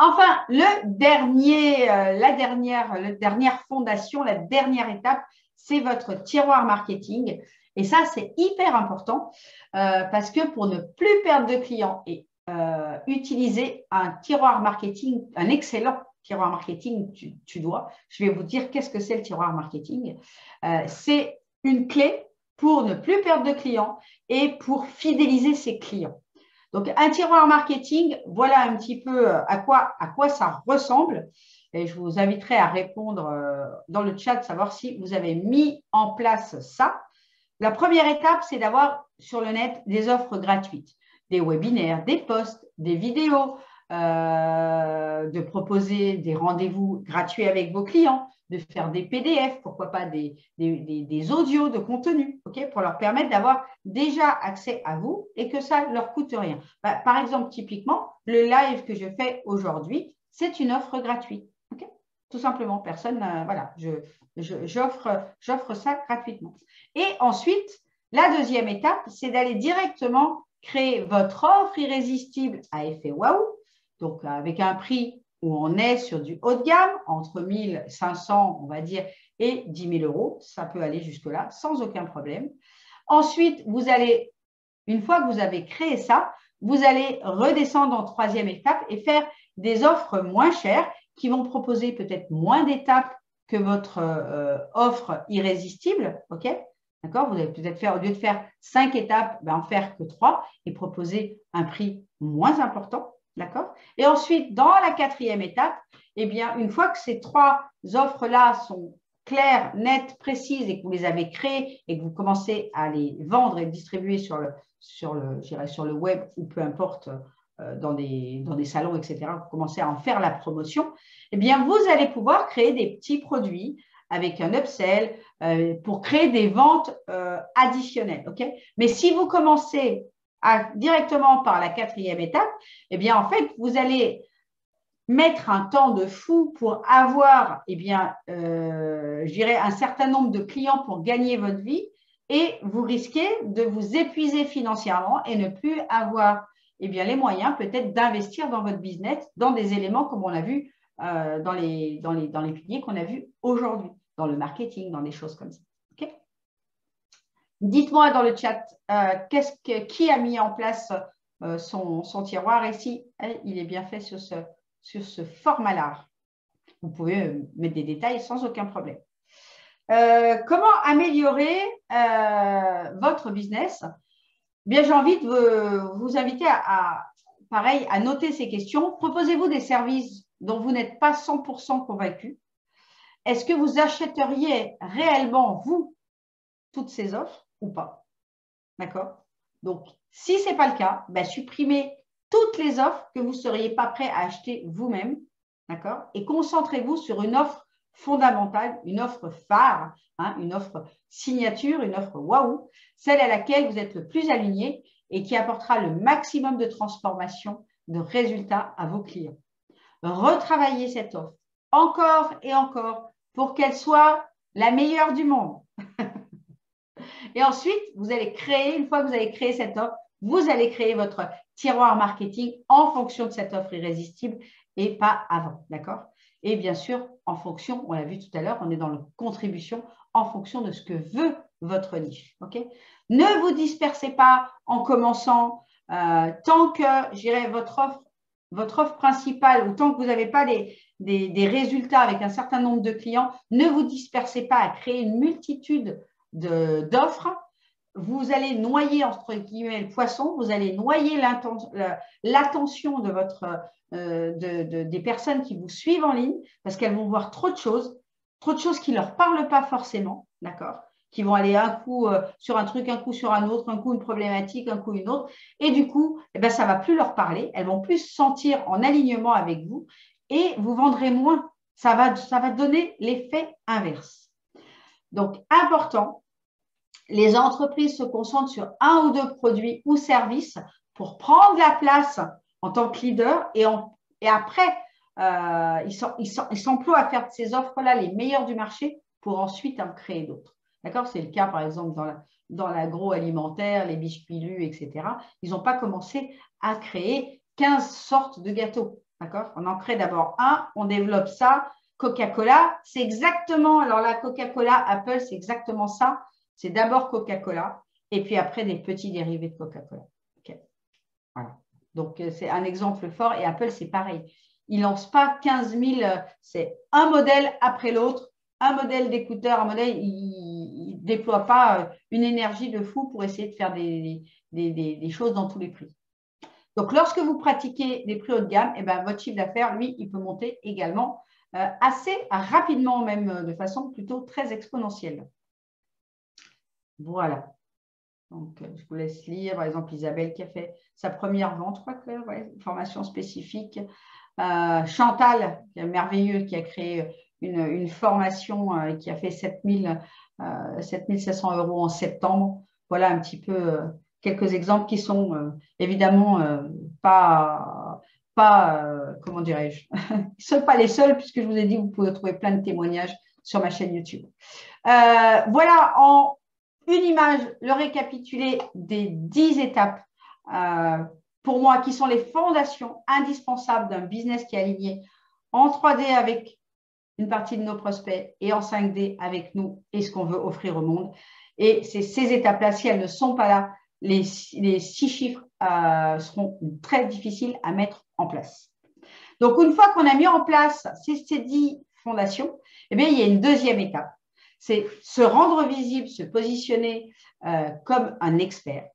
Enfin, la dernière fondation, la dernière étape, c'est votre tiroir marketing. Et ça, c'est hyper important parce que pour ne plus perdre de clients et utiliser un tiroir marketing, un excellent tiroir marketing, je vais vous dire qu'est-ce que c'est le tiroir marketing. C'est une clé pour ne plus perdre de clients et pour fidéliser ses clients. Donc, un tiroir marketing, voilà un petit peu à quoi ça ressemble. Et je vous inviterai à répondre dans le chat, savoir si vous avez mis en place ça. La première étape, c'est d'avoir sur le net des offres gratuites, des webinaires, des posts, des vidéos, de proposer des rendez-vous gratuits avec vos clients, de faire des PDF, pourquoi pas des audios de contenu, pour leur permettre d'avoir déjà accès à vous et que ça ne leur coûte rien. Par exemple, typiquement, le live que je fais aujourd'hui, c'est une offre gratuite. Tout simplement, personne, voilà, j'offre ça gratuitement. Et ensuite, la deuxième étape, c'est d'aller directement créer votre offre irrésistible à effet waouh, donc avec un prix où on est sur du haut de gamme, entre 1 500, on va dire, et 10 000 euros. Ça peut aller jusque-là sans aucun problème. Ensuite, une fois que vous avez créé ça, vous allez redescendre en troisième étape et faire des offres moins chères qui vont proposer peut-être moins d'étapes que votre offre irrésistible. OK? D'accord? Vous allez peut-être faire, au lieu de faire 5 étapes, en faire que 3 et proposer un prix moins important. D'accord? Et ensuite, dans la quatrième étape, eh bien, une fois que ces 3 offres-là sont claires, nettes, précises et que vous les avez créées et que vous commencez à les vendre et distribuer sur le web ou peu importe, dans des salons, etc., vous commencez à en faire la promotion, eh bien, vous allez pouvoir créer des petits produits avec un upsell pour créer des ventes additionnelles. Okay? Mais si vous commencez directement par la quatrième étape, eh bien, en fait, vous allez mettre un temps de fou pour avoir, je dirais, un certain nombre de clients pour gagner votre vie et vous risquez de vous épuiser financièrement et ne plus avoir les moyens peut-être d'investir dans votre business, dans des éléments comme on a vu dans les piliers qu'on a vus aujourd'hui, dans le marketing, dans des choses comme ça. Okay? Dites-moi dans le chat qui a mis en place son tiroir et si il est bien fait sur ce format-là. Vous pouvez mettre des détails sans aucun problème. Comment améliorer votre business? Bien, j'ai envie de vous inviter à noter ces questions. Proposez-vous des services dont vous n'êtes pas 100% convaincu. Est-ce que vous achèteriez réellement, vous, toutes ces offres ou pas? D'accord? Donc, si ce n'est pas le cas, supprimez toutes les offres que vous ne seriez pas prêt à acheter vous-même. D'accord? Et concentrez-vous sur une offre fondamentale, une offre phare, une offre signature, une offre waouh, celle à laquelle vous êtes le plus aligné et qui apportera le maximum de transformation, de résultats à vos clients. Retravaillez cette offre encore et encore pour qu'elle soit la meilleure du monde. Et ensuite, vous allez créer, une fois que vous avez créé cette offre, vous allez créer votre tiroir marketing en fonction de cette offre irrésistible et pas avant, d'accord? Et bien sûr, en fonction, on l'a vu tout à l'heure, on est dans la contribution en fonction de ce que veut votre niche, ok? Ne vous dispersez pas en commençant tant que, je dirais, votre offre principale ou tant que vous n'avez pas des résultats avec un certain nombre de clients, ne vous dispersez pas à créer une multitude d'offres. Vous allez noyer, entre guillemets, le poisson, vous allez noyer l'attention des personnes qui vous suivent en ligne parce qu'elles vont voir trop de choses qui ne leur parlent pas forcément, d'accord? Qui vont aller un coup sur un truc, un coup sur un autre, un coup une problématique, un coup une autre. Et du coup, ça ne va plus leur parler. Elles vont plus se sentir en alignement avec vous et vous vendrez moins. Ça va donner l'effet inverse. Donc, important, les entreprises se concentrent sur un ou deux produits ou services pour prendre la place en tant que leader et après, ils s'emploient à faire de ces offres-là les meilleures du marché pour ensuite en créer d'autres. D'accord? C'est le cas, par exemple, dans l'agroalimentaire, les biscuits lus, etc. Ils n'ont pas commencé à créer 15 sortes de gâteaux. D'accord? On en crée d'abord un, on développe ça. Coca-Cola, c'est exactement, alors la Coca-Cola, Apple, c'est exactement ça. C'est d'abord Coca-Cola et puis après des petits dérivés de Coca-Cola. Okay. Voilà. Donc, c'est un exemple fort et Apple, c'est pareil. Ils ne lancent pas 15 000, c'est un modèle après l'autre, un modèle d'écouteur, un modèle, ils ne déploient pas une énergie de fou pour essayer de faire des choses dans tous les prix. Donc, lorsque vous pratiquez des prix haut de gamme, eh ben, votre chiffre d'affaires, lui, il peut monter également assez rapidement, même de façon plutôt très exponentielle. Voilà. Donc, je vous laisse lire, par exemple, Isabelle qui a fait sa première vente, je crois que, ouais, formation spécifique. Chantal, qui est merveilleux, qui a créé une formation qui a fait 7 700 € en septembre. Voilà un petit peu quelques exemples qui sont évidemment pas comment dirais-je, ils ne sont pas les seuls, puisque je vous ai dit, vous pouvez trouver plein de témoignages sur ma chaîne YouTube. Voilà, en une image, le récapitulé des 10 étapes pour moi qui sont les fondations indispensables d'un business qui est aligné en 3D avec une partie de nos prospects et en 5D avec nous et ce qu'on veut offrir au monde. Et ces étapes-là, si elles ne sont pas là, les 6 chiffres seront très difficiles à mettre en place. Donc, une fois qu'on a mis en place ces 10 fondations, eh bien, il y a une deuxième étape. C'est se rendre visible, se positionner comme un expert,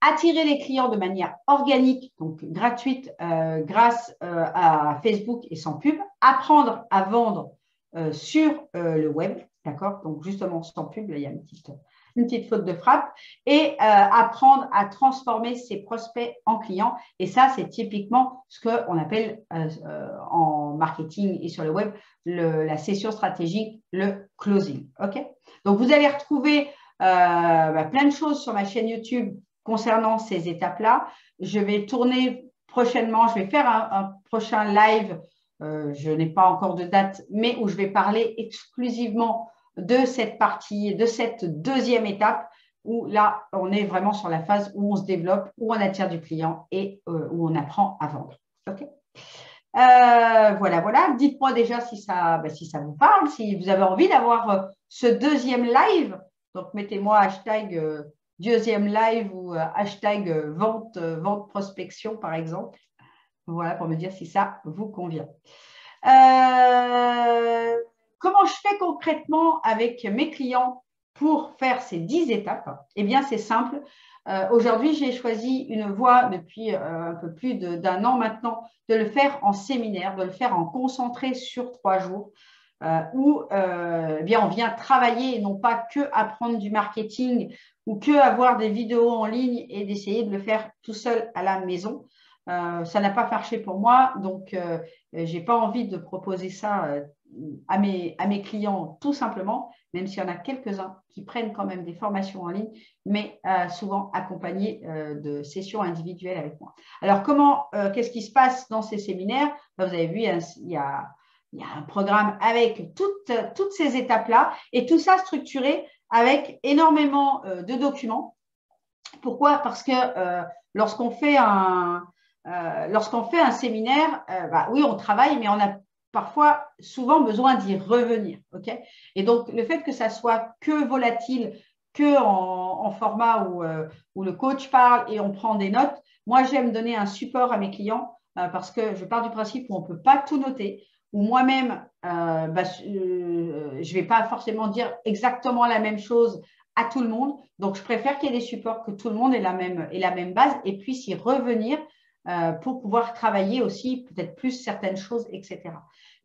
attirer les clients de manière organique, donc gratuite, grâce à Facebook et sans pub, apprendre à vendre sur le web, d'accord? Donc, justement, sans pub, là, il y a une petite faute de frappe, et apprendre à transformer ses prospects en clients. Et ça, c'est typiquement ce qu'on appelle en marketing et sur le web, la session stratégique, le closing. OK? Donc, vous allez retrouver plein de choses sur ma chaîne YouTube concernant ces étapes-là. Je vais tourner prochainement, je vais faire un prochain live, je n'ai pas encore de date, mais où je vais parler exclusivement de cette partie, de cette deuxième étape, où là, on est vraiment sur la phase où on se développe, où on attire du client et où on apprend à vendre. OK ? Voilà. Dites-moi déjà si ça vous parle, si vous avez envie d'avoir ce deuxième live. Donc, mettez-moi hashtag deuxième live ou hashtag vente prospection, par exemple. Voilà, pour me dire si ça vous convient. Comment je fais concrètement avec mes clients pour faire ces 10 étapes? Eh bien, c'est simple. Aujourd'hui, j'ai choisi une voie depuis un peu plus d'un an maintenant de le faire en séminaire, de le faire en concentré sur 3 jours, où eh bien, on vient travailler et non pas que apprendre du marketing ou que avoir des vidéos en ligne et d'essayer de le faire tout seul à la maison. Ça n'a pas marché pour moi, donc je n'ai pas envie de proposer ça à mes clients tout simplement, même s'il y en a quelques-uns qui prennent quand même des formations en ligne, mais souvent accompagnés de sessions individuelles avec moi. Alors, qu'est-ce qui se passe dans ces séminaires? Vous avez vu, il y a un programme avec toutes ces étapes-là et tout ça structuré avec énormément de documents. Pourquoi? Parce que lorsqu'on fait un séminaire, oui, on travaille, mais on a parfois souvent besoin d'y revenir. Okay? Et donc, le fait que ça soit que volatile, que en format où le coach parle et on prend des notes, moi, j'aime donner un support à mes clients parce que je pars du principe où on ne peut pas tout noter, où moi-même, je ne vais pas forcément dire exactement la même chose à tout le monde. Donc, je préfère qu'il y ait des supports que tout le monde ait la même base et puisse y revenir pour pouvoir travailler aussi peut-être plus certaines choses, etc.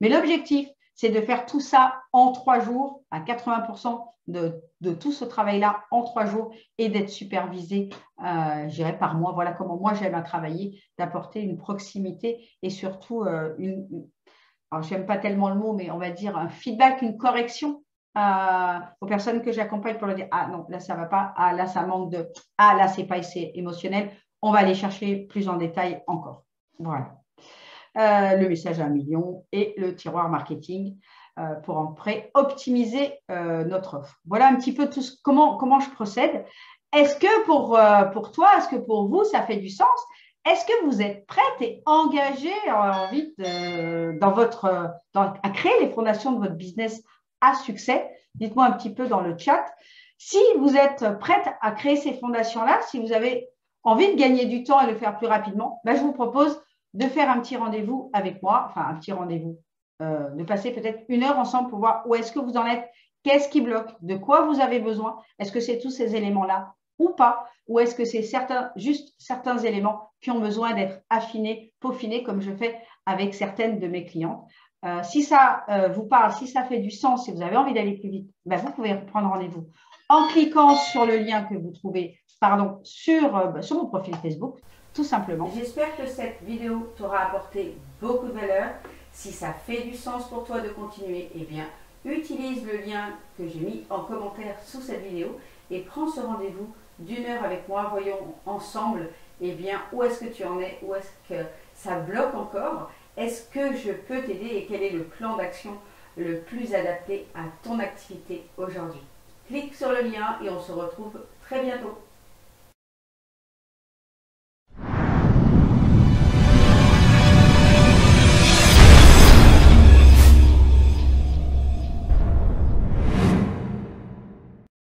Mais l'objectif, c'est de faire tout ça en 3 jours, à 80% de tout ce travail-là en 3 jours et d'être supervisé, je dirais, par mois. Voilà comment moi, j'aime à travailler, d'apporter une proximité et surtout alors, je n'aime pas tellement le mot, mais on va dire un feedback, une correction aux personnes que j'accompagne pour leur dire « Ah non, là, ça ne va pas. Ah, là, ça manque de… Ah, là, ce n'est pas assez émotionnel. » On va aller chercher plus en détail encore. Voilà. Le message à 1 million et le tiroir marketing pour après optimiser notre offre. Voilà un petit peu tout comment je procède. Est-ce que pour toi, est-ce que pour vous, ça fait du sens? Est-ce que vous êtes prête et engagée à créer les fondations de votre business à succès? Dites-moi un petit peu dans le chat. Si vous êtes prête à créer ces fondations-là, si vous avez envie de gagner du temps et le faire plus rapidement, ben, je vous propose de faire un petit rendez-vous avec moi, enfin un petit rendez-vous, de passer peut-être 1 heure ensemble pour voir où est-ce que vous en êtes, qu'est-ce qui bloque, de quoi vous avez besoin, est-ce que c'est tous ces éléments-là ou pas, ou est-ce que c'est juste certains éléments qui ont besoin d'être affinés, peaufinés, comme je fais avec certaines de mes clientes. Si ça vous parle, si ça fait du sens, si vous avez envie d'aller plus vite, ben vous pouvez prendre rendez-vous en cliquant sur le lien que vous trouvez sur mon profil Facebook, tout simplement. J'espère que cette vidéo t'aura apporté beaucoup de valeur. Si ça fait du sens pour toi de continuer, eh bien, utilise le lien que j'ai mis en commentaire sous cette vidéo et prends ce rendez-vous d'1 heure avec moi. Voyons ensemble bien, où est-ce que tu en es, où est-ce que ça bloque encore, est-ce que je peux t'aider et quel est le plan d'action le plus adapté à ton activité aujourd'hui. Clique sur le lien et on se retrouve très bientôt.